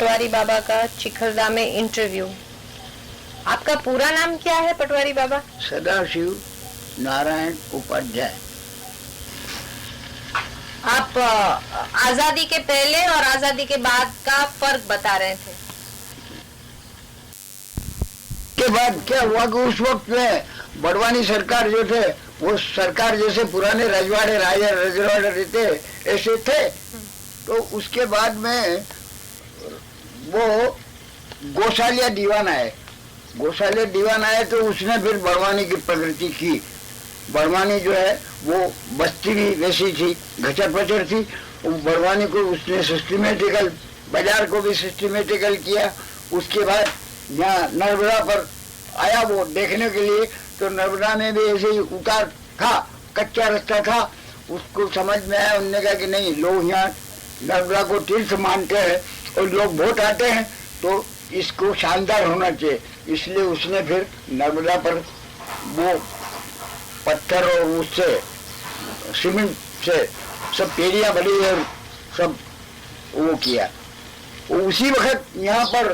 पटवारी बाबा का चिखलदा में इंटरव्यू। आपका पूरा नाम क्या है पटवारी बाबा? सदाशिव नारायण उपाध्याय। आप आजादी के पहले और आजादी के बाद का फर्क बता रहे थे। के बाद क्या हुआ कि उस वक्त में बड़वानी सरकार जो थे वो सरकार जैसे पुराने रजवाड़े राजा रजवाड़े रहते ऐसे थे। तो उसके बाद में वो गोसालिया दीवान आए। गोसालिया दीवान आए तो उसने फिर बड़वानी की प्रगति की। बड़वानी जो है वो बस्ती भी वैसी थी, घचर पचर थी। बड़वानी को उसने सिस्टमेटिकल, बाजार को भी सिस्टमेटिकल किया। उसके बाद यहाँ नर्मदा पर आया वो देखने के लिए, तो नर्मदा में भी ऐसे ही उतार था, कच्चा रास्ता था। उसको समझ में आया, उन्होंने कहा कि नहीं, लोग यहाँ नर्मदा को तीर्थ मानते हैं और लोग वोट आते हैं तो इसको शानदार होना चाहिए। इसलिए उसने फिर नर्मदा पर वो पत्थर और उससे सीमेंट से सब पेड़ियां बनी और सब वो किया। उसी वक्त यहाँ पर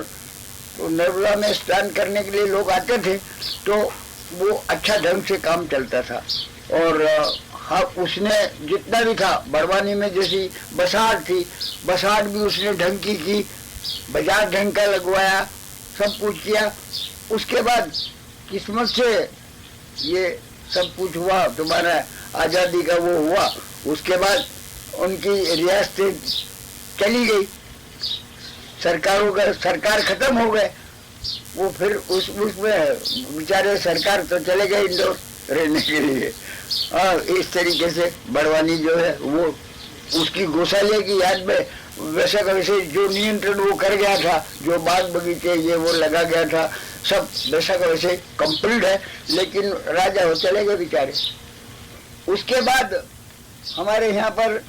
तो नर्मदा में स्नान करने के लिए लोग आते थे, तो वो अच्छा ढंग से काम चलता था। और हाँ, उसने जितना भी था बड़वानी में, जैसी बसाड़ थी, बसाड़ भी उसने ढंग की, बाजार ढंग का लगवाया, सब कुछ किया। उसके बाद किस्मत से ये सब कुछ हुआ, तुम्हारा आज़ादी का वो हुआ। उसके बाद उनकी रियासतें चली गई, सरकारों का सरकार खत्म हो गए। वो फिर उसमें बेचारे सरकार तो चले गए इंदौर रहने के लिए। और इस तरीके से बड़वानी जो है वो उसकी गोसालिया की याद में वैसे का वैसे जो नियंत्रण वो कर गया था, जो बाग बगीचे ये वो लगा गया था, सब वैसा का वैसे कंप्लीट है। लेकिन राजा हो चले गए बेचारे। उसके बाद हमारे यहाँ पर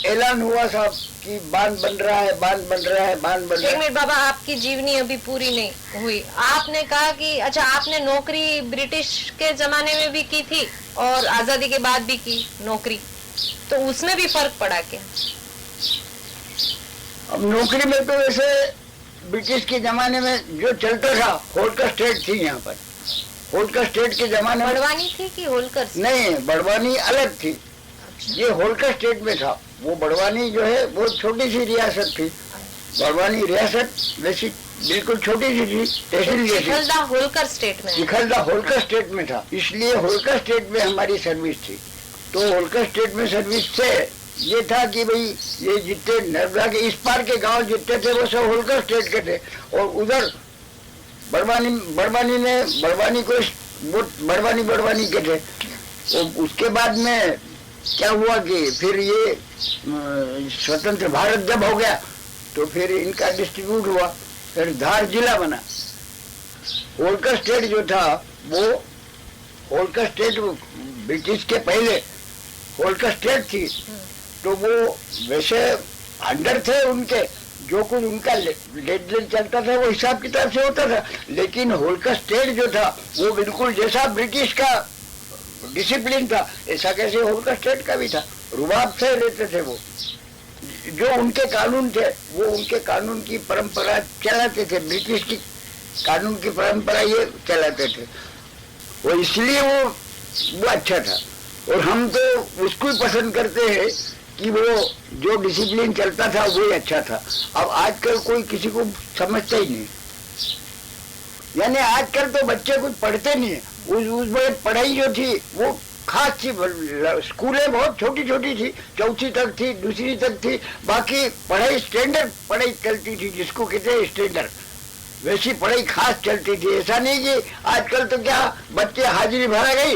ऐलान हुआ साहब कि बांध बन रहा है, बांध बन रहा है, बांध बन रहा है। एक मिनट बाबा, आपकी जीवनी अभी पूरी नहीं हुई। आपने कहा कि अच्छा, आपने नौकरी ब्रिटिश के जमाने में भी की थी और आजादी के बाद भी की नौकरी, तो उसमें भी फर्क पड़ा क्या? अब नौकरी में तो वैसे ब्रिटिश के जमाने में जो चलता था, होलकर स्टेट थी यहाँ पर। होलकर स्टेट के जमाने में बड़वानी थी कि होलकर? नहीं, बड़वानी अलग थी, ये होलकर स्टेट में था। वो बड़वानी जो है वो छोटी सी रियासत थी। बड़वानी रियासत वैसी बिल्कुल छोटी सी थी, तहसील जैसी। चिखलदा होलकर स्टेट में? चिखलदा होलकर स्टेट में था, इसलिए होलकर स्टेट में हमारी सर्विस थी। तो होलकर स्टेट में सर्विस से ये था कि भाई ये जितने नर्मदा के इस पार के गांव जितने थे वो सब होलकर स्टेट के थे। और उधर बड़वानी को बड़वानी के थे। तो उसके बाद में क्या हुआ कि फिर ये स्वतंत्र भारत जब हो गया तो फिर इनका डिस्ट्रीब्यूट हुआ, फिर धार जिला बना। होलकर स्टेट जो था वो होलकर स्टेट ब्रिटिश के पहले होलकर स्टेट थी, तो वो वैसे अंडर थे उनके, जो कुछ उनका लेन देन चलता था वो हिसाब किताब से होता था। लेकिन होलकर स्टेट जो था वो बिल्कुल जैसा ब्रिटिश का डिसिप्लिन था ऐसा कैसे होलकर स्टेट का भी था। रुबाब से रहते थे वो, जो उनके कानून थे वो उनके कानून की परंपरा चलाते थे, ब्रिटिश की कानून की परंपरा ये चलाते थे। और इसलिए वो अच्छा था। और हम तो उसको ही पसंद करते हैं कि वो जो डिसिप्लिन चलता था वो ही अच्छा था। अब आजकल कोई किसी को समझता ही नहीं, यानी आजकल तो बच्चे कुछ पढ़ते नहीं है। उस वक्त पढ़ाई जो थी वो खास थी, स्कूलें बहुत छोटी छोटी थी, चौथी तक थी, दूसरी तक थी। बाकी पढ़ाई स्टैंडर्ड पढ़ाई चलती थी, जिसको कहते हैं स्टैंडर्ड, वैसी पढ़ाई खास चलती थी। ऐसा नहीं कि आजकल तो क्या बच्चे हाजिरी भरा गई,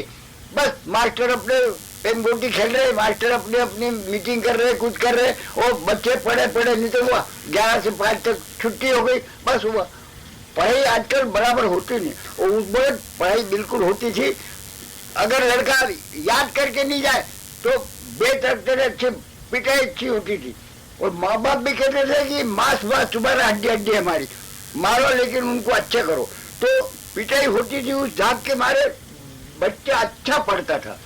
बस मास्टर अपने पेनगोटी खेल रहे, मास्टर अपने अपनी मीटिंग कर रहे, कुछ कर रहे, और बच्चे पढ़े नहीं तो हुआ 11 से 5 तक छुट्टी हो गई, बस हुआ। पढ़ाई आजकल बराबर होती नहीं, और उस वक्त पढ़ाई बिल्कुल होती थी। अगर लड़का याद करके नहीं जाए तो बेतरते अच्छी पिटाई अच्छी होती थी। और माँ बाप भी कहते थे कि मांस तुम्हारा हड्डी हड्डी हमारी, मारो लेकिन उनको अच्छा करो। तो पिटाई होती थी, उस झाग के मारे बच्चा अच्छा पढ़ता था।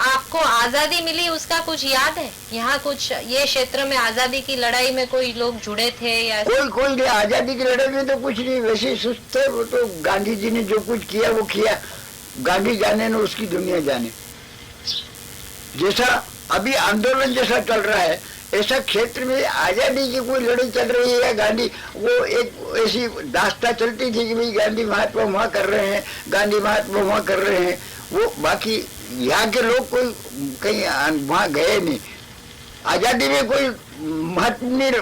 आप आपको आजादी मिली उसका कुछ याद है? यहाँ कुछ ये क्षेत्र में आजादी की लड़ाई में कोई लोग जुड़े थे या कोई नहीं, आजादी की लड़ाई में तो कुछ नहीं, वैसे सुस्त थे वो तो। गांधी जी ने जो कुछ किया वो किया, गांधी जाने न उसकी दुनिया जाने। जैसा अभी आंदोलन जैसा चल रहा है ऐसा क्षेत्र में आजादी की कोई लड़ाई चल रही है। गांधी वो एक ऐसी दास्ता चलती थी कि भाई गांधी महात्मा वहाँ कर रहे हैं, गांधी महात्मा वहाँ कर रहे हैं, वो बाकी यहाँ के लोग कोई कहीं वहाँ गए नहीं। आजादी में कोई महत्व नहीं,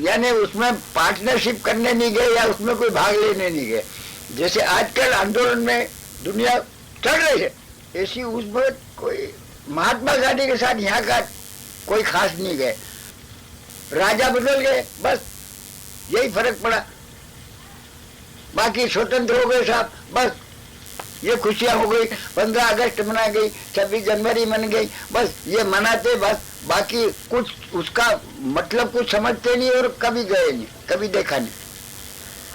यानी उसमें पार्टनरशिप करने नहीं गए या उसमें कोई भाग लेने नहीं गए। जैसे आजकल आंदोलन में दुनिया चल रही है ऐसी उसमें कोई महात्मा गांधी के साथ यहाँ का कोई खास नहीं गए। राजा बदल गए, बस यही फर्क पड़ा। बाकी स्वतंत्र हो गए साहब, बस ये खुशियां हो गई। 15 अगस्त मना गई, 26 जनवरी मन गई, बस ये मनाते बस। बाकी कुछ उसका मतलब कुछ समझते नहीं और कभी गए नहीं, कभी देखा नहीं।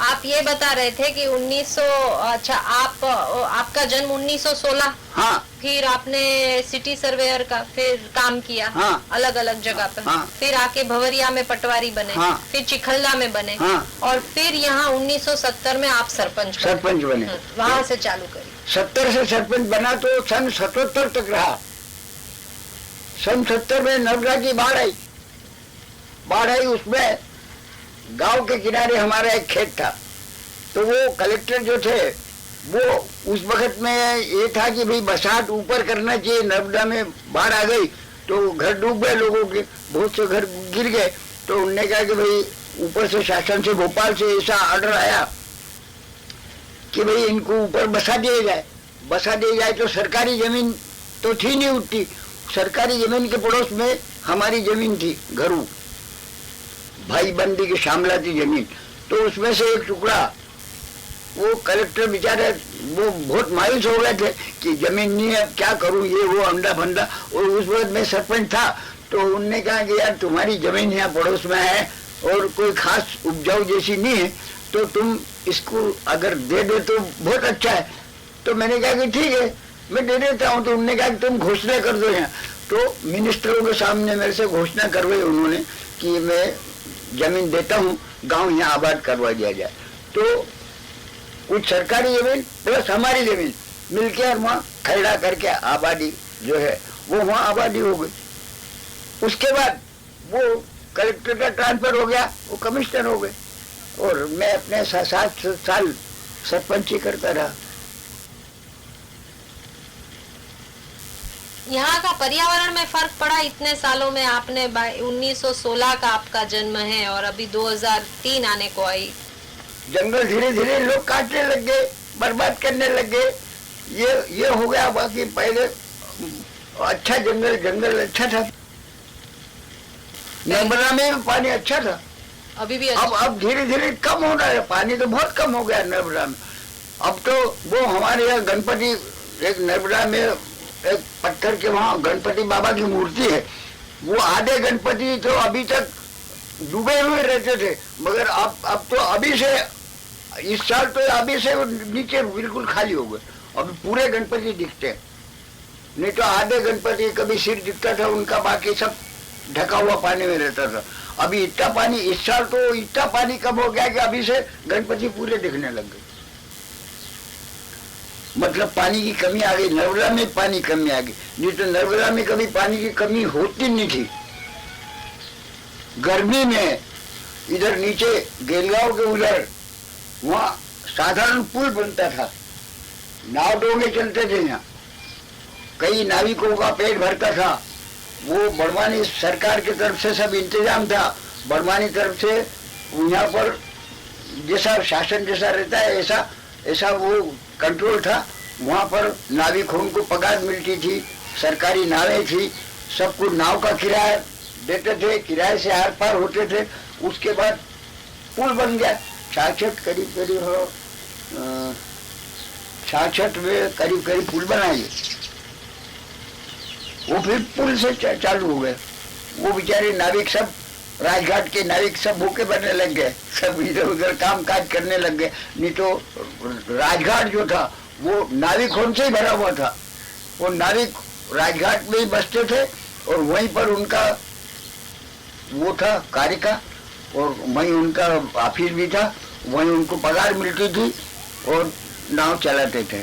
आप ये बता रहे थे कि 1900, अच्छा आपका जन्म 1916। हाँ। फिर आपने सिटी सर्वेयर का फिर काम किया। हाँ। अलग अलग जगह पर। हाँ। फिर आके भवरिया में पटवारी बने। हाँ। फिर चिखलदा में बने। हाँ। और फिर यहाँ 1970 में आप सरपंच बने। वहाँ से चालू करिए। 70 से सरपंच बना तो सन 77 तक रहा। सन 70 में नर्मदा की बाढ़ आई, उसमें गांव के किनारे हमारा एक खेत था, तो वो कलेक्टर जो थे वो उस वक्त में ये था कि भाई बरसात ऊपर करना चाहिए। नर्मदा में बाढ़ आ गई तो घर डूब गए, लोगों के बहुत से घर गिर गए। तो उन्होंने कहा कि भाई ऊपर से शासन से, भोपाल से ऐसा ऑर्डर आया कि भाई इनको ऊपर बसा दिया जाए। तो सरकारी जमीन तो थी नहीं उतनी, सरकारी जमीन के पड़ोस में हमारी जमीन थी, घरू भाई बंदी की शामलाती जमीन। तो उसमें से एक टुकड़ा, वो कलेक्टर बेचारे वो बहुत मायूस हो गए थे कि जमीन नहीं है, क्या करूं, ये वो अंडा फंडा। और उस वक्त में सरपंच था, तो उनने कहा कि यार तुम्हारी जमीन यहाँ पड़ोस में है और कोई खास उपजाऊ जैसी नहीं है, तो तुम इसको अगर दे दे तो बहुत अच्छा है। तो मैंने कहा कि ठीक है मैं दे देता हूँ। तो उन्होंने कहा कि तुम घोषणा कर दो यहाँ। तो मिनिस्टरों के सामने मेरे से घोषणा करवाई उन्होंने कि मैं जमीन देता हूँ, गांव यहाँ आबाद करवा दिया जाए। तो कुछ सरकारी जमीन प्लस हमारी जमीन मिलके और वहाँ खड़ा करके आबादी जो है वो वहाँ आबादी हो गई। उसके बाद वो कलेक्टर का ट्रांसफर हो गया, वो कमिश्नर हो गए और मैं अपने 7 साल सरपंची करता रहा। यहाँ का पर्यावरण में फर्क पड़ा इतने सालों में? आपने 1916 का आपका जन्म है और अभी 2003 आने को आई। जंगल धीरे धीरे लोग काटने लग गए, बर्बाद करने लग गए, ये हो गया। बाकी पहले अच्छा जंगल अच्छा था, नर्मदा में पानी अच्छा था, अभी भी अच्छा। अब धीरे धीरे कम हो रहा है, पानी तो बहुत कम हो गया नर्मदा में। अब तो वो हमारे यहाँ गणपति, एक नर्मदा में एक पत्थर के वहाँ गणपति बाबा की मूर्ति है, वो आधे गणपति तो अभी तक डूबे हुए रहते थे, मगर अब तो अभी से इस साल तो अभी से नीचे बिल्कुल खाली हो गए, अभी पूरे गणपति दिखते हैं। नहीं तो आधे गणपति कभी सिर दिखता था उनका, बाकी सब ढका हुआ पानी में रहता था। अभी इतना पानी, इस साल तो इतना पानी कम हो गया कि अभी से गणपति पूरे दिखने लग गए। मतलब पानी की कमी आ गई, नर्मदा में पानी कमी आ गई। नहीं तो नर्मदा में कभी पानी की कमी होती नहीं थी। गर्मी में इधर नीचे गेलगांव के उधर वहाँ साधारण पुल बनता था, नाव डोंगे चलते थे यहाँ, कई नाविकों का पेट भरता था। वो बड़वानी सरकार की तरफ से सब इंतजाम था, बड़वानी तरफ से यहाँ पर जैसा शासन जैसा रहता है ऐसा वो कंट्रोल था। वहाँ पर नाविकों को पगार मिलती थी, सरकारी नावें थी, सबको नाव का किराया देते थे, किराए से आर पार होते थे। उसके बाद पुल बन गया, 66 में करीब पुल बनाए। वो फिर पुल से चालू हो गए। वो बेचारे नाविक सब, राजघाट के नाविक सब भूखे बनने लग गए, सब इधर उधर काम काज करने लग गए। नहीं तो राजघाट जो था वो नाविकों से ही भरा हुआ था। वो नाविक राजघाट में ही बसते थे और वहीं पर उनका वो था कार्य का, और वहीं उनका ऑफिस भी था, वहीं उनको पगार मिलती थी और नाव चलाते थे।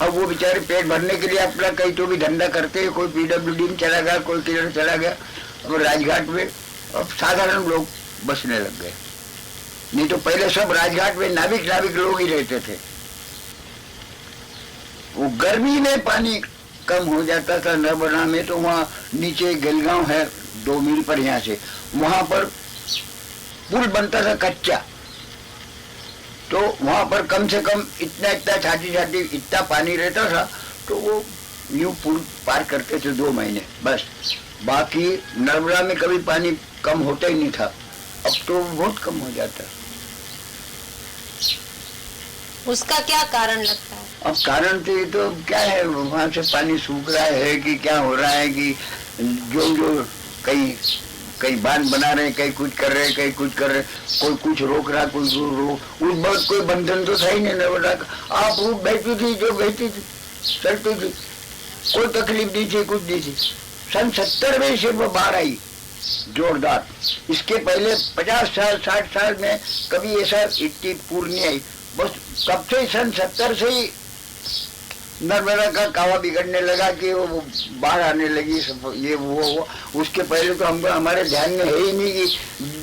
अब वो बेचारे पेट भरने के लिए अपना कहीं तो भी धंधा करते हैं, कोई पीडब्ल्यूडी में चला गया, कोई किधर चला गया, और राजघाट में अब साधारण लोग बसने लग गए। नहीं तो पहले सब राजघाट में नाविक लोग ही रहते थे। वो गर्मी में पानी कम हो जाता था नर्मदा में, तो वहाँ नीचे गलगांव है 2 मील पर यहाँ से, वहां पर पुल बनता था कच्चा, तो वहां पर कम से कम इतना छाती इतना पानी रहता था, तो वो यूं पुल पार करते थे 2 महीने बस। बाकी नर्मदा में कभी पानी कम होता ही नहीं था, अब तो बहुत कम हो जाता है। उसका क्या कारण लगता है? अब कारण तो ये तो क्या है, वहां से पानी सूख रहा है कि क्या हो रहा है कि जो कई बांध बना रहे, कहीं कुछ कर रहे, कहीं कुछ कर रहे, कोई कुछ रोक रहा, कोई रोक, उस वक्त कोई बंधन तो था ही नहीं नर्मदा का। आप रूप बहती थी जो बहती थी, चलती थी, कोई तकलीफ नहीं थी, कुछ नहीं थी। सन 70 में सिर्फ बाढ़ आई जोरदार, इसके पहले 50 साल 60 साल में कभी ऐसा इतनी पूर नहीं आई। बस कब से सन 70 से ही नर्मदा का कावा बिगड़ने लगा कि वो बाढ़ आने लगी, ये वो। उसके पहले तो हमको हमारे ध्यान में है ही नहीं कि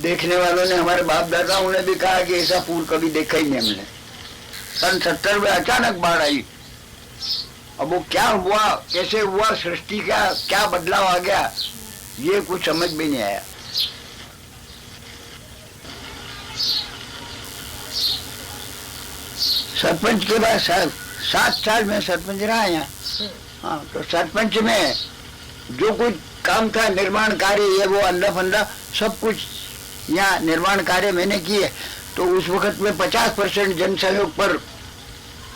देखने वालों ने, हमारे बाप दादाओं ने भी कहा कि ऐसा पूर कभी देखा ही नहीं हमने। सन 70 में अचानक बाढ़ आई। अब वो क्या हुआ, कैसे हुआ, सृष्टि का क्या बदलाव आ गया, ये कुछ समझ में नहीं आया। सरपंच के बाद 7 साल में सरपंच रहा यहाँ। हाँ, तो सरपंच में जो कुछ काम था, निर्माण कार्य, ये वो अंडा फंडा सब कुछ यहाँ निर्माण कार्य मैंने किए। तो उस वक्त में 50% जन सहयोग पर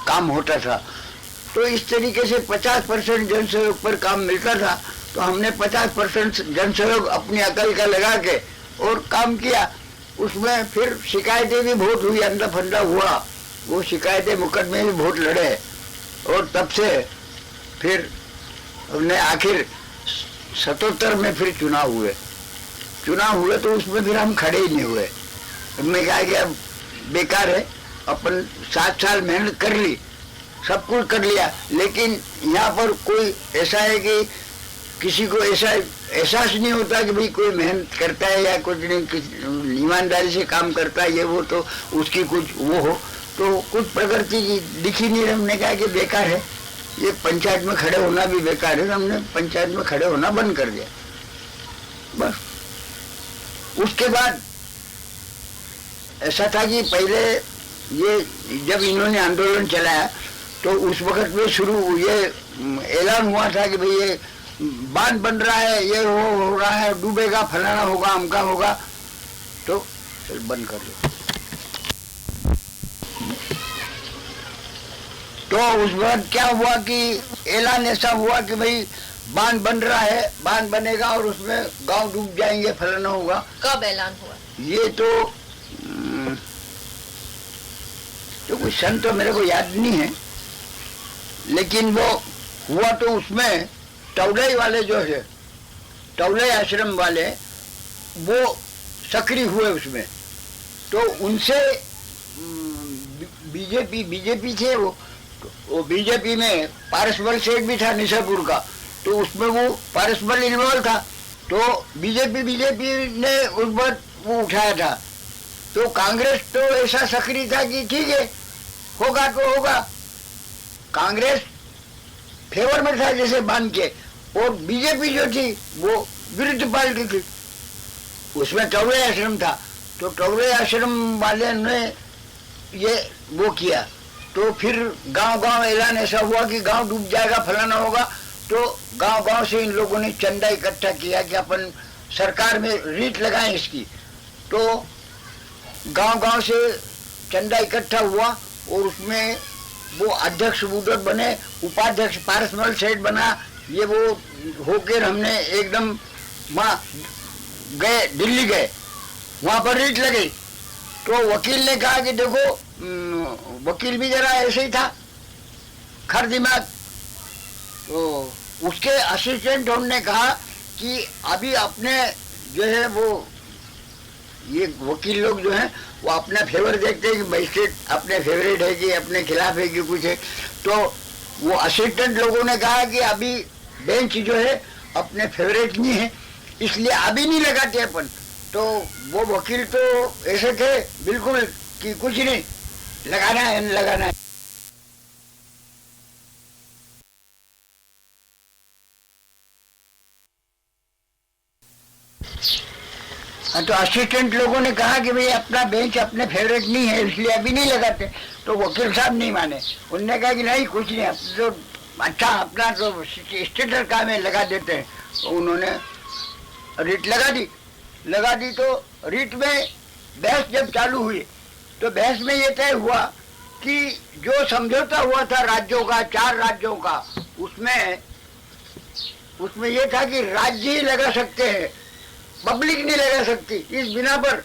काम होता था। तो इस तरीके से 50% जन सहयोग पर काम मिलता था, तो हमने 50% जन सहयोग अपनी अकल का लगा के और काम किया। उसमें फिर शिकायतें भी बहुत हुई, अंडा फंडा हुआ, वो शिकायतें मुकदमे भी बहुत लड़े, और तब से फिर हमने आखिर 77 में फिर चुनाव हुए तो उसमें फिर हम खड़े ही नहीं हुए। हमने कहा कि अब बेकार है, अपन 7 साल मेहनत कर ली, सब कुछ कर लिया, लेकिन यहाँ पर कोई ऐसा है कि किसी को ऐसा एहसास नहीं होता कि भाई कोई मेहनत करता है या कुछ नहीं, ईमानदारी से काम करता है, ये वो, तो उसकी कुछ वो हो, तो कुछ प्रगति दिखी नहीं। हमने कहा कि बेकार है, ये पंचायत में खड़े होना भी बेकार है। हमने पंचायत में खड़े होना बंद कर दिया बस। उसके बाद ऐसा था कि पहले ये जब इन्होंने आंदोलन चलाया, तो उस वक्त में शुरू ये ऐलान हुआ था कि भाई ये बांध बन रहा है, ये हो रहा है, डूबेगा, फलाना होगा, अमका होगा, तो चल बंद कर दो। तो उस वक्त क्या हुआ कि ऐलान ऐसा हुआ कि भाई बांध बन रहा है, बांध बनेगा और उसमें गांव डूब जाएंगे, फलाना होगा। कब ऐलान हुआ? ये तो कुछ सन तो मेरे को याद नहीं है, लेकिन वो हुआ तो उसमें टौलई वाले जो है, टौलई आश्रम वाले, वो सक्रिय हुए उसमें। तो उनसे बीजेपी थे वो बीजेपी में पारसमल सेठ भी था निशापुर का, तो उसमें वो पारसमल इन्वॉल्व था। तो बीजेपी ने उस बार वो उठाया था। तो कांग्रेस तो ऐसा सक्रिय था कि ठीक है, होगा तो होगा। कांग्रेस फेवर में था जैसे बांध के, और बीजेपी जो थी वो विरुद्ध पार्टी थी। उसमें टौलई आश्रम था, तो टौलई आश्रम वाले ने ये वो किया। तो फिर गांव ऐलान ऐसा हुआ कि गांव डूब जाएगा, फलाना होगा। तो गांव से इन लोगों ने चंदा इकट्ठा किया कि अपन सरकार में रीट लगाएं इसकी। तो गांव से चंदा इकट्ठा हुआ, और उसमें वो अध्यक्ष बूढ़ बने, उपाध्यक्ष पारसमल सेठ बना, ये वो होकर हमने एकदम वहाँ गए, दिल्ली गए, वहाँ पर रीट लगी। तो वकील ने कहा कि देखो, वकील भी जरा ऐसे ही था, खर दिमाग। तो उसके असिस्टेंट ने कहा कि अभी अपने जो है वो ये वकील लोग जो हैं वो अपना फेवर देखते हैं कि मजिस्ट्रेट अपने फेवरेट है कि अपने खिलाफ है कि कुछ है। तो वो असिस्टेंट लोगों ने कहा कि अभी बेंच जो है अपने फेवरेट नहीं है, इसलिए अभी नहीं लगाते अपन। तो वो वकील तो ऐसे थे बिल्कुल कि कुछ नहीं, लगाना है लगाना है। तो असिस्टेंट लोगों ने कहा कि भाई अपना बेंच अपने फेवरेट नहीं है इसलिए अभी नहीं लगाते। तो वकील साहब नहीं माने, उनने कहा कि नहीं कुछ नहीं, तो अच्छा अपना तो स्टेटर काम है लगा देते हैं। तो उन्होंने रिट लगा दी। तो रिट में बहस जब चालू हुई तो बहस में ये तय हुआ कि जो समझौता हुआ था राज्यों का, 4 राज्यों का, उसमें ये था कि राज्य ही लगा सकते हैं, पब्लिक नहीं लगा सकती। इस बिना पर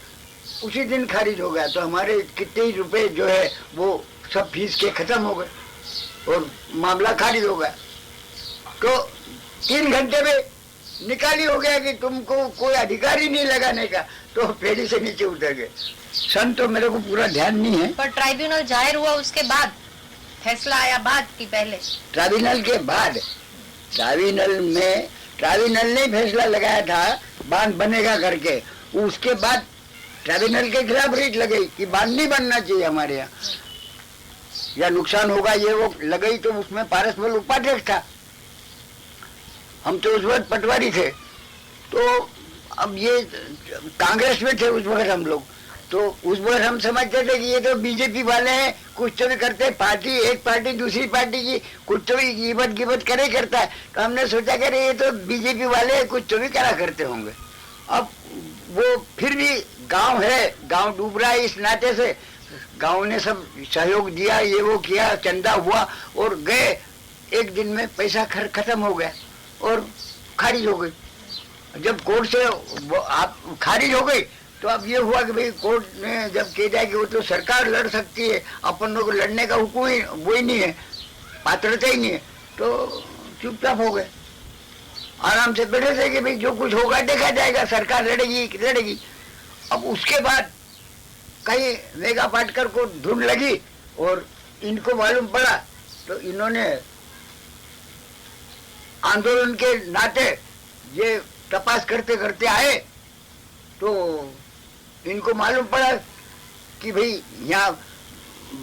उसी दिन खारिज हो गया। तो हमारे कितने ही रुपए जो है वो सब फीस के खत्म हो गए और मामला खारिज हो गया। तो 3 घंटे में निकाली हो गया कि तुमको कोई अधिकार ही नहीं लगाने का। तो पेड़ी से नीचे उतर गए। सन तो मेरे को पूरा ध्यान नहीं है। पर ट्राइब्यूनल जाहिर हुआ उसके बाद, फैसला आया बाद की पहले? ट्राइब्यूनल के बाद, ट्राइब्यूनल ने फैसला लगाया था बांध बनेगा करके। उसके बाद ट्राइब्यूनल के खिलाफ रिट लगई कि बांध नहीं बनना चाहिए हमारे यहाँ, या नुकसान होगा ये वो लगई। तो उसमें पारसमल उपाध्यक्ष था, हम तो उस वक्त पटवारी थे। तो अब ये कांग्रेस में थे उस वक्त हम लोग। तो उस वक्त हम समझते थे कि ये तो बीजेपी वाले हैं, कुछ तो भी करते हैं, पार्टी एक पार्टी दूसरी पार्टी की कुछ तो भी गिबत करे करता है। तो हमने सोचा कि ये तो बीजेपी वाले हैं, कुछ तो भी करा करते होंगे। अब वो फिर भी गांव है, गांव डूब रहा है, इस नाते से गांव ने सब सहयोग दिया, ये वो किया, चंदा हुआ और गए। एक दिन में पैसा खत्म हो गया और खारिज हो गई। जब कोर्ट से आप खारिज हो गई तो अब ये हुआ कि भाई कोर्ट ने जब कह दिया कि वो तो सरकार लड़ सकती है, अपन लोग लड़ने का हुक्म ही वो ही नहीं है, पात्रता ही नहीं है। तो चुपचाप हो गए, आराम से बैठे थे कि भाई जो कुछ होगा देखा जाएगा, सरकार लड़ेगी। अब उसके बाद कहीं मेघा पाटकर को धुन लगी और इनको मालूम पड़ा। तो इन्होंने आंदोलन के नाते ये तपास करते करते आए। तो इनको मालूम पड़ा कि भाई यहाँ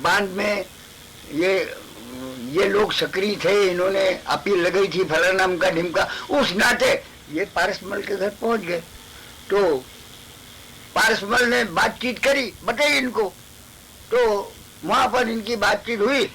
बांध में ये लोग सक्रिय थे, इन्होंने अपील लगाई थी फलाना का ढिमका। उस नाते ये पारसमल के घर पहुंच गए। तो पारसमल ने बातचीत करी, बताई इनको। तो वहां पर इनकी बातचीत हुई।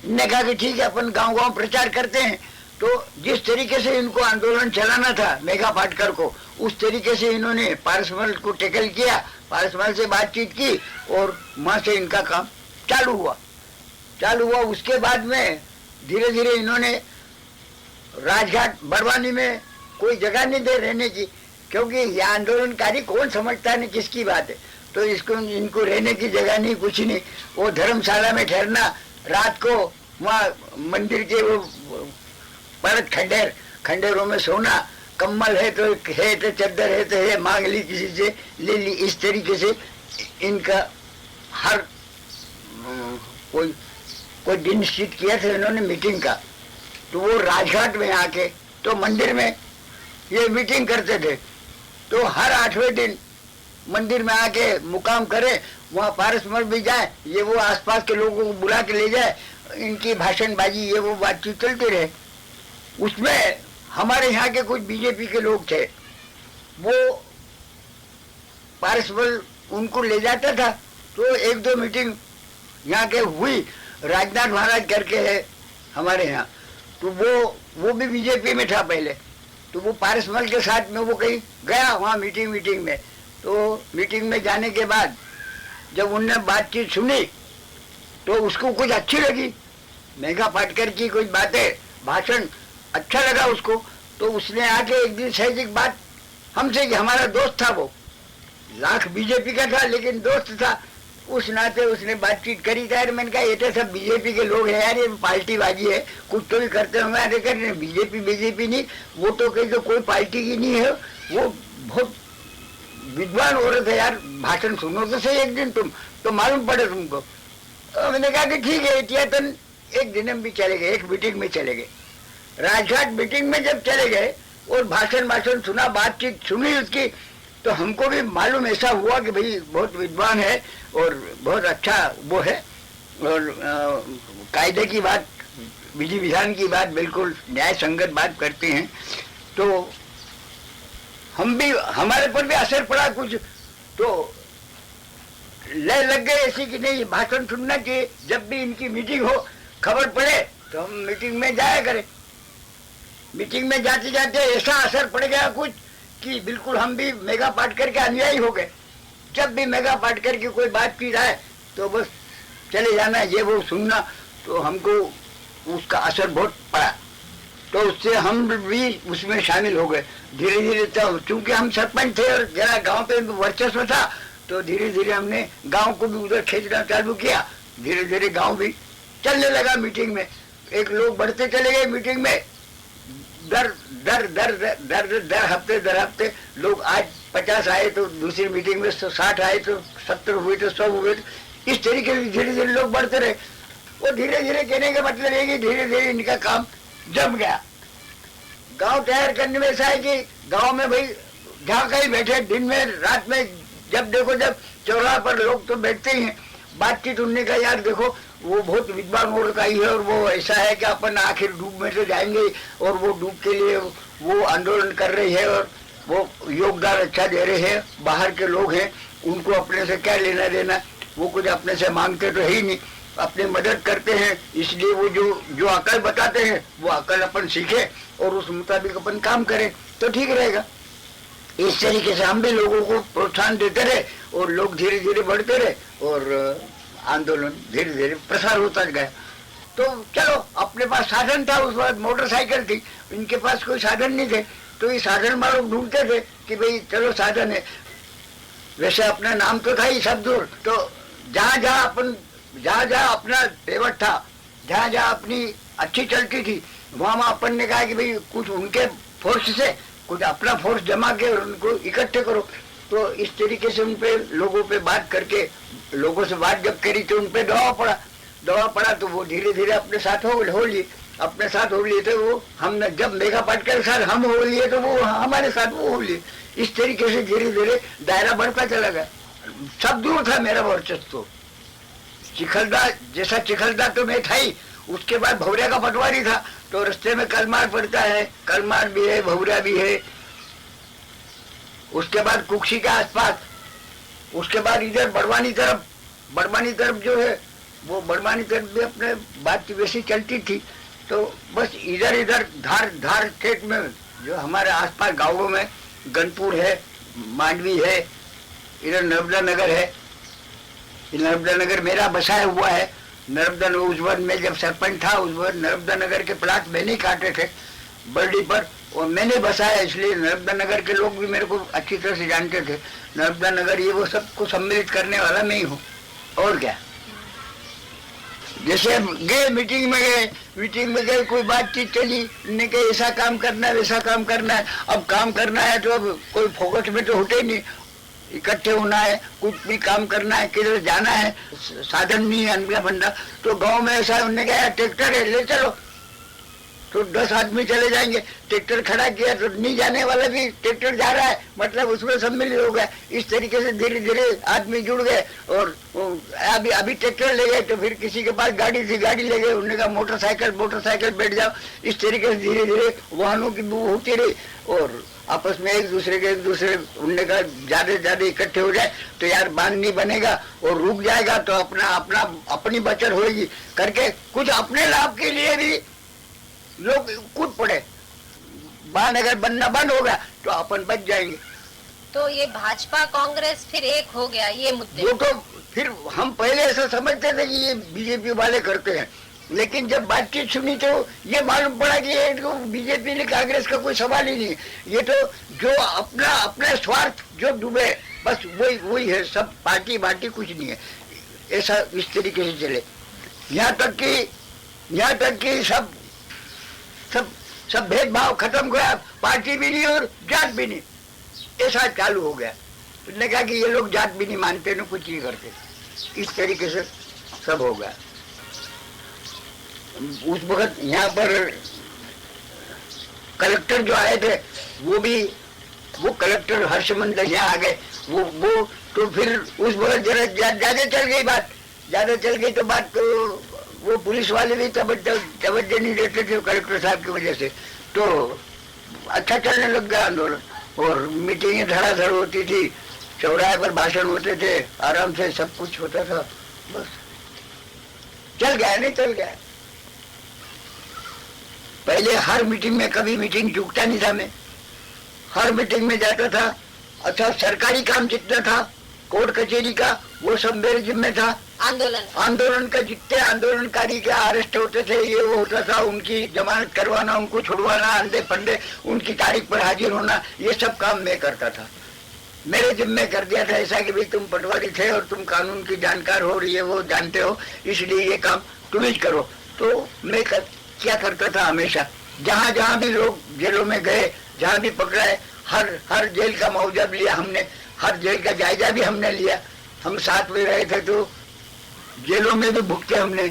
इनने कहा कि ठीक है अपन गांव प्रचार करते हैं। तो जिस तरीके से इनको आंदोलन चलाना था मेघा पाटकर को, उस तरीके से इन्होंने पारसमल को टैकल किया, पारसमल से बातचीत की और वहां से इनका काम चालू हुआ। उसके बाद में धीरे धीरे इन्होंने राजघाट बड़वानी में कोई जगह नहीं दे रहने की, क्योंकि ये आंदोलनकारी कौन समझता है किसकी बात है। तो इनको रहने की जगह नहीं, कुछ नहीं। वो धर्मशाला में ठहरना, रात को वहाँ मंदिर के वो परत खंडेरों में सोना, कम्बल है तो चद्दर है तो है, मांग ली किसी से ले ली। इस तरीके से इनका हर कोई दिन निश्चित किया था इन्होंने मीटिंग का। तो वो राजघाट में आके तो मंदिर में ये मीटिंग करते थे। तो हर 8वें दिन मंदिर में आके मुकाम करे, वहाँ पारसमल भी जाए, ये वो आसपास के लोगों को बुला के ले जाए, इनकी भाषणबाजी ये वो बातचीत चलती रहे। उसमें हमारे यहाँ के कुछ बीजेपी के लोग थे, वो पारसमल उनको ले जाता था। तो 1-2 मीटिंग यहाँ के हुई, राजनाथ महाराज करके है हमारे यहाँ। तो वो भी बीजेपी में था पहले। तो वो पारसमल के साथ में वो कहीं गया वहाँ मीटिंग में। तो मीटिंग में जाने के बाद जब उनने बातचीत सुनी तो उसको कुछ अच्छी लगी, मेघा पाटकर की कुछ बातें, भाषण अच्छा लगा उसको। तो उसने आके एक दिन सहज एक बात हमसे, कि हमारा दोस्त था, वो लाख बीजेपी का था लेकिन दोस्त था, उस नाते उसने बातचीत करी था। मैंने कहा ये तो सब बीजेपी के लोग हैं यार, ये पार्टी बाजी है, कुछ तो भी करते होंगे। अरे कर बीजेपी नहीं, वो तो कहीं तो कोई पार्टी की नहीं है, वो बहुत विद्वान औरत है यार, भाषण सुनो तो सही एक दिन तुम, तो मालूम पड़े तुमको। तो मैंने कहा कि ठीक है। एहतियातन एक दिन हम भी चले गए, एक मीटिंग में चले गए, राजघाट मीटिंग में जब चले गए और भाषण सुना, बातचीत सुनी उसकी, तो हमको भी मालूम ऐसा हुआ कि भाई बहुत विद्वान है और बहुत अच्छा वो है, और कायदे की बात, विधि विधान की बात, बिल्कुल न्याय संगत बात करते हैं। तो हम भी, हमारे पर भी असर पड़ा कुछ, तो लग गए ऐसी कि नहीं भाषण सुनना चाहिए, जब भी इनकी मीटिंग हो खबर पड़े तो हम मीटिंग में जाया करें। मीटिंग में जाते जाते ऐसा असर पड़ गया कुछ कि बिल्कुल हम भी मेगा पाटकर के अनुयायी हो गए। जब भी मेगा पाटकर की कोई बातचीत आए तो बस चले जाना, ये वो सुनना, तो हमको उसका असर बहुत पड़ा। तो उससे हम भी उसमें शामिल हो गए धीरे धीरे। तो चूंकि हम सरपंच थे और जरा गांव पे वर्चस्व था, तो धीरे धीरे हमने गांव को भी उधर खींचना चालू किया। धीरे धीरे गांव भी चलने लगा मीटिंग में। एक लोग बढ़ते चले गए मीटिंग में, दर दर दर दर दर दर हफ्ते दर हफ्ते लोग, आज 50 आए तो दूसरी मीटिंग में 60 आए तो 70 हुए तो 100 हुए। तो इस तरीके से धीरे धीरे लोग बढ़ते रहे। और धीरे धीरे कहने का मतलब है कि धीरे धीरे इनका काम जम गया। गांव तैयार करने में ऐसा है कि गांव में भाई जहाँ कहीं बैठे, दिन में रात में जब देखो, जब चौराहे पर लोग तो बैठते ही हैं, बातचीत सुनने का। यार देखो वो बहुत विद्वान औरत आई है और वो ऐसा है कि अपन आखिर डूब में तो जाएंगे, और वो डूब के लिए वो आंदोलन कर रही है और वो योगदान अच्छा दे रहे हैं। बाहर के लोग हैं, उनको अपने से क्या लेना देना, वो कुछ अपने से मांगते तो है ही नहीं, अपनी मदद करते हैं। इसलिए वो जो अकल बताते हैं वो अकल अपन सीखे और उस मुताबिक अपन काम करें तो ठीक रहेगा। इस तरीके से हम भी लोगों को प्रोत्साहन देते रहे और लोग धीरे धीरे बढ़ते रहे और आंदोलन धीरे धीरे प्रसार होता गया। तो चलो, अपने पास साधन था, उस वक्त मोटरसाइकिल थी, इनके पास कोई साधन नहीं थे, तो ये साधन वालों ढूंढते थे कि भाई चलो साधन है। वैसे अपना नाम तो था ही शब्दूर, तो जहाँ जहाँ अपना पेवट था, जहाँ जहाँ अपनी अच्छी चलती थी, वहाँ अपन ने कहा कि भाई कुछ उनके फोर्स से कुछ अपना फोर्स जमा के उनको इकट्ठे करो। तो इस तरीके से उन पे लोगों पे बात करके, लोगों से बात जब करी तो उन पे दबाव पड़ा तो वो धीरे धीरे अपने साथ हो लिए। अपने साथ हो लिए तो वो हमने, जब मेगा पाटकर के साथ हम हो लिए तो वो हमारे साथ वो हो लिए। इस तरीके से धीरे धीरे दायरा बढ़ता चला गया। सब दूर था मेरा वर्चस्व। तो चिखलदा तो मैं था ही, उसके बाद भौरिया का पटवारी था, तो रास्ते में कलमार पड़ता है, कलमार भी है, भौरिया भी है। उसके बाद कुक्षी के आसपास, उसके बाद इधर बड़वानी तरफ जो है, वो बड़वानी तरफ भी अपने बात वैसी चलती थी। तो बस इधर धार स्टेट में जो हमारे आसपास गांवों में गनपुर है, मांडवी है, इधर नर्मदा नगर है। नर्मदा नगर मेरा बसाया हुआ है। नर्मदा नगर उस वक्त में जब सरपंच था, उस वक्त नर्मदा नगर के प्लाट मैंने ही काटे थे बर्डी पर, और मैंने बसाया, इसलिए नर्मदा नगर के लोग भी मेरे को अच्छी तरह से जानते थे। नर्मदा नगर ये वो सबको सम्मिलित करने वाला मैं ही हूँ, और क्या। जैसे गए मीटिंग में गए, कोई बातचीत चली, ने कहा ऐसा काम करना है, वैसा काम करना है। अब काम करना है तो अब कोई फोकस में तो होते ही नहीं, इकट्ठे होना है, कुछ भी काम करना है, किधर जाना है, साधन नहीं है अनबला बंदा। तो गांव में ऐसा उन्होंने कहा ट्रैक्टर है, ले चलो, तो 10 आदमी चले जाएंगे। ट्रैक्टर खड़ा किया तो नहीं जाने वाला भी ट्रैक्टर जा रहा है, मतलब उसमें सम्मिलित हो गया। इस तरीके से धीरे धीरे आदमी जुड़ गए। और अभी ट्रैक्टर ले गए तो फिर किसी के पास गाड़ी थी, गाड़ी ले गए, उन्होंने कहा मोटरसाइकिल बैठ जाओ। इस तरीके से धीरे धीरे वाहनों की बू होती रही और आपस में एक दूसरे उन्होंने कहा ज्यादा इकट्ठे हो जाए तो यार बांध नहीं बनेगा और रुक जाएगा, तो अपनी बचत होगी करके कुछ अपने लाभ के लिए भी लोग कूद पड़े। बांध अगर बनना बंद होगा तो अपन बच जाएंगे। तो ये भाजपा कांग्रेस फिर एक हो गया ये मुद्दे। वो तो फिर हम पहले ऐसा समझते थे कि ये बीजेपी वाले करते हैं, लेकिन जब बातचीत सुनी तो ये मालूम पड़ा कि ये तो बीजेपी ने कांग्रेस का कोई सवाल ही नहीं। ये तो जो अपना स्वार्थ जो डूबे, बस वही है सब। पार्टी कुछ नहीं है। ऐसा इस तरीके से चले। यहाँ तक कि सब सब सब भेदभाव खत्म गया, पार्टी भी नहीं और जात भी नहीं, ऐसा चालू हो गया। उसने कहा कि ये लोग जात भी नहीं मानते ना, कुछ नहीं करते, इस तरीके से सब हो गया। उस वक्त यहाँ पर कलेक्टर जो आए थे वो कलेक्टर हर्षमंदर यहाँ आ गए, वो तो फिर उस वक्त जरा ज्यादा चल गई तो बात तो वो पुलिस वाले भी तवज्जो नहीं देते थे कलेक्टर साहब की वजह से, तो अच्छा चलने लग गया आंदोलन। और मीटिंगें धड़ाधड़ होती थी, चौराहे पर भाषण होते थे, आराम से सब कुछ होता था, बस चल गया। पहले हर मीटिंग में कभी मीटिंग चूकता नहीं था, मैं हर मीटिंग में जाता था। अच्छा, सरकारी काम जितना था कोर्ट कचहरी का वो सब मेरे जिम्मे था। आंदोलन का जितने आंदोलनकारी के अरेस्ट होते थे, ये वो होता था, उनकी जमानत करवाना, उनको छुड़वाना, अंधे पंडे उनकी तारीख पर हाजिर होना, ये सब काम मैं करता था, मेरे जिम्मे कर दिया था। ऐसा कि भाई तुम पटवारी थे और तुम कानून की जानकार हो, ये वो जानते हो, इसलिए ये काम तुम ही करो। तो मैं क्या करता था, हमेशा जहाँ भी लोग जेलों में गए, जहाँ भी पकड़ाए, हर जेल का मुआवजा भी लिया हमने, हर जेल का जायजा भी हमने लिया। हम साथ में रहे थे तो जेलों में भी भुगते, हमने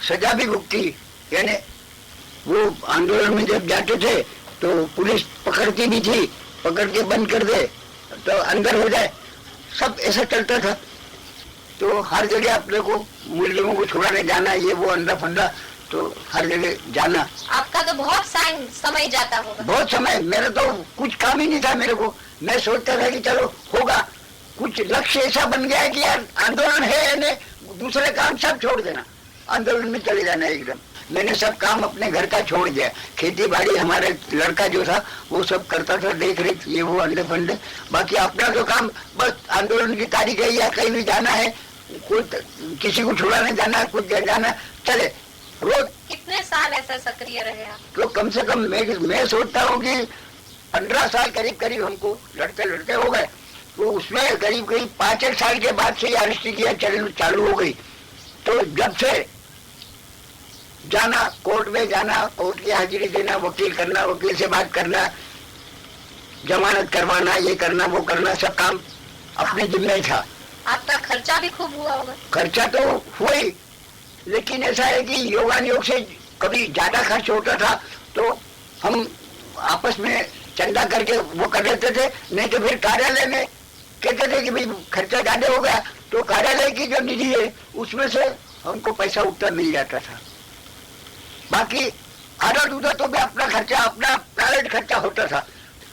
सजा भी भुगती। यानी वो आंदोलन में जब जाते थे तो पुलिस पकड़ती भी थी, पकड़ के बंद कर दे तो अंदर हो जाए, सब ऐसा चलता था। तो हर जगह अपने को मुलजिमों को छुड़ाने जाना, ये वो अंडा फंडा, तो हर जगह जाना। आपका तो बहुत समय जाता होगा। बहुत समय, मेरा तो कुछ काम ही नहीं था मेरे को। मैं सोचता था कि चलो होगा, कुछ लक्ष्य ऐसा बन गया है कि यार आंदोलन है ने दूसरे काम सब छोड़ देना, आंदोलन में चले जाना एकदम। मैंने सब काम अपने घर का छोड़ दिया, खेती बाड़ी हमारे लड़का जो था वो सब करता था, देख रेख ये वो अंडे फंडे, बाकी अपना तो काम बस आंदोलन की तारीख है या कहीं भी जाना है, कोई किसी को छुड़ाने जाना है, कुछ जाना चले। रोज कितने साल ऐसा सक्रिय रहे आप? तो कम से कम मैं सोचता हूँ कि 15 साल करीब हमको लड़ते हो गए। तो उसमें करीब 5-6 साल के बाद से अरेस्ट किया चालू हो गई। तो जब से जाना कोर्ट में जाना, कोर्ट की हाजिरी देना, वकील करना, वकील से बात करना, जमानत करवाना, ये करना वो करना, सब काम अपने जिम्मे था। आपका खर्चा भी खूब हुआ होगा? खर्चा तो हुआ ही, लेकिन ऐसा है कि योगानुयोग से कभी ज्यादा खर्च होता था तो हम आपस में चंदा करके वो कर देते थे, नहीं तो फिर कार्यालय में कहते थे कि भाई खर्चा ज्यादा हो गया, तो कार्यालय की जो निधि है उसमें से हमको पैसा उतना मिल जाता था। बाकी आधा तो भी अपना खर्चा, अपना प्राइवेट खर्चा होता था।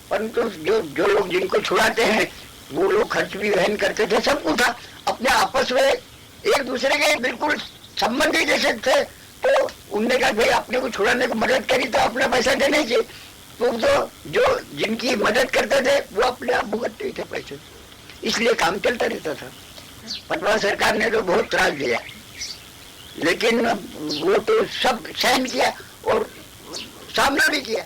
परंतु जो लोग जिनको छुड़ाते हैं वो लोग खर्च भी वहन करते थे, सब कुछ था। अपने आपस में एक दूसरे के बिल्कुल संबंधी जैसे थे। तो उनने कहा भाई अपने को छुड़ाने को मदद करी तो अपना पैसा देने चाहिए। तो जो जिनकी मदद करते थे वो अपने आप भुगतते थे पैसे, इसलिए काम चलता रहता था। पटवा सरकार ने तो बहुत त्रास दिया, लेकिन वो तो सब सहन किया और सामना भी किया।